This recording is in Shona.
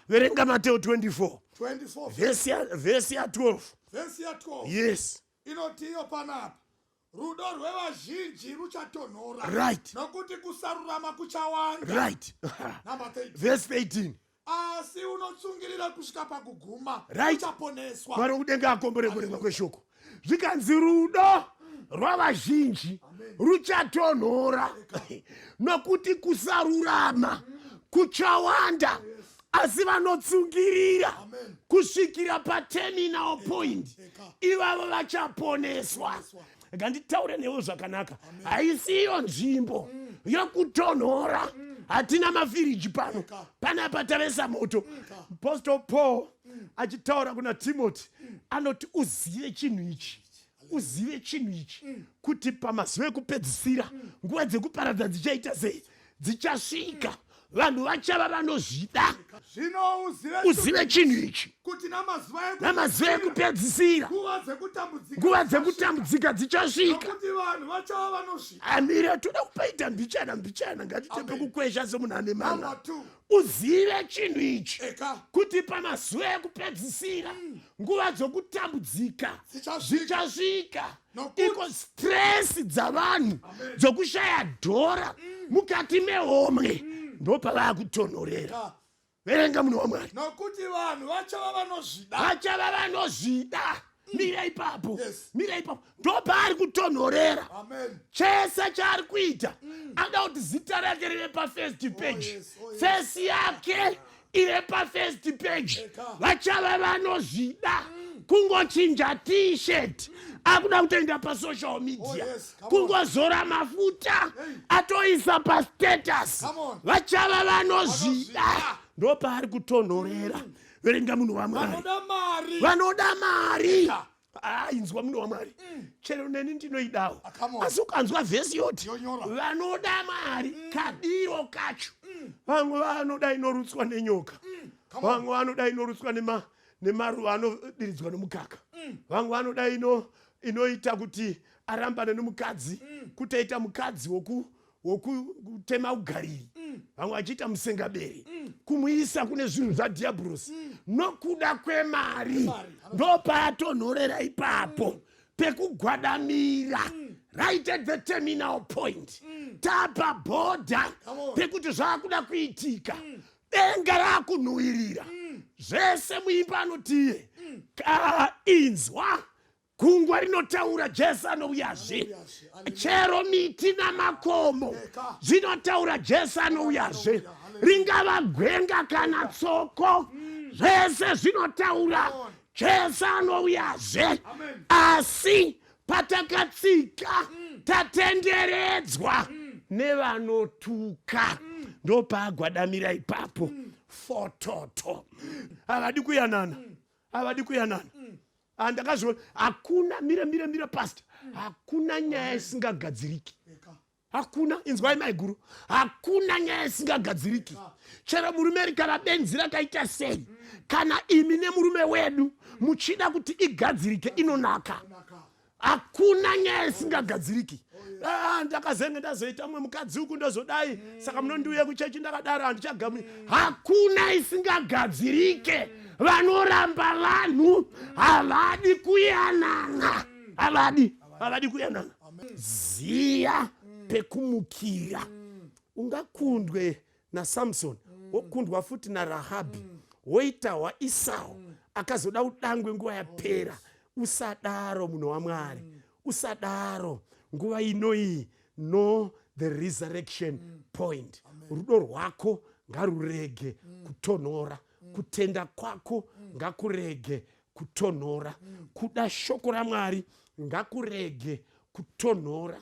Verenga Mateo 24. 24. Verse ya 12. Verse ya 12. Yes. Inotiyo panapa. Rudo rwevazhinji ruchatonhora. Right. Nokuti kusarurama kuchawanda. Right. Number 13. Verse 18. Asi unotsungirira kusvika pakuguma. Right. Uchaponeswa. Mwari kudenga akombere kurenga kweshoko. Zvikanzi rudo rwavazhinji ruchatonhora nokuti kusarurama kuchawanda, asi vanotsungirira kusvikira paterminal point ivavo vachaponeswa. Nganditaure nevo zvakanaka. Haisiyo nzvimbo yokutonhora. Hatina mafiriji pano. Panapa tavesa moto. Apostle Paul achitaura kuna Timothy anoti uzive chinhu ichi. Uzive chinhu ichi kuti pamazuva ekupedzisira nguva dzekuparadza dzichaita sei? Dzichasvika. Vanhu vachava vanozvida. Uzive chinhu ichi. Namazuva ekupedzisira nguva dzekutambudzika dzichasvika. Amire toda kupaita mbichana ngatitepe kukwesha semunhu ane mana. Uzive chinhu ichi kuti pamazuva ekupedzisira nguva dzokutambudzika dzichasvika. Iko stress dzavanhu dzokushaya dhora mukati mehomwe ndopava kutonhorera. Verenga munhu waMwari. Nokuti vanhu vachava vanozvida. Mira ipapo. Mira ipapo. Ndopaari kutonhorera. Chese chaari kuita anoda kuti zita rake rive pafirst page. Fesi yake ive pafirst page. Vachava vanozvida. Kungochinja t-shirt akuda kutoenda pasocial media. Kungozora mafuta atoisa pastatus. Vachava vanozvida. Ndopaari kutonhorera. Verenga munhu waMwari. Vanoda mari. Inzwa munhu waMwari. Chero neni ndinoidawo. Asi ukanzwa vhesi yoti vanoda mari kadiro kacho. Vamwe vanoda inorutswa nenyoka. Vamwe vanoda inorutswa nemaruva anodiridzwa nomukaka. Vamwe vanoda inoita kuti arambane nomukadzi, kutoita mukadzi wokutema ugariri. Vamwe vachiita musengaberi, kumuisa kune zvinhu zvadhiabhurosi. Nokuda kwemari ndopatonhorera ipapo pekugwadamira. Right at the terminal point. Tapa bhodha pekuti zvaakuda kuitika. Denga rakunhuhwirira. Zvese muimba anotiye. Inzwa. Gungwa rinotaura Jesu anouyazve. Chero miti namakomo zvinotaura Jesu anouyazve. Ringava gwenga kana tsoko, zvese zvinotaura Jesu anouyazve. Asi patakatsika tatenderedzwa nevanotuka. Ndopagwadamira ipapo. Fototo. Havadi kuyanana. Havadi kuyanana. Andakazviona hakuna mira pastor. Hakuna nyaya isingagadziriki. Hakuna, inzwai maiguru. Hakuna nyaya isingagadziriki. Chero murume kana benzi rakaita sei, kana imi nemurume wedu muchida kuti igadzirike inonaka. Hakuna nyaya isingagadziriki. Ndakazenge ndazoita mwe mukadzi uku ndozodai saka munondiuya kuchechi ndakadaro handichagamuri. Hakuna isingagadzirike. Vanoramba vanhu havadi kuyanana. Havadi kuyanana. Ziya pekumukira. Ungakundwe naSamson, wokundwa futi naRahabhi, woita waEsau akazoda udangwe nguva yapera. Usadaro munhu waMwari. Usadaro. Nguva inoyi know the resurrection point. Rudo rwako ngarurege kutonhora. Kutenda kwako ngakurege kutonhora. Kuda shoko raMwari ngakurege kutonhora.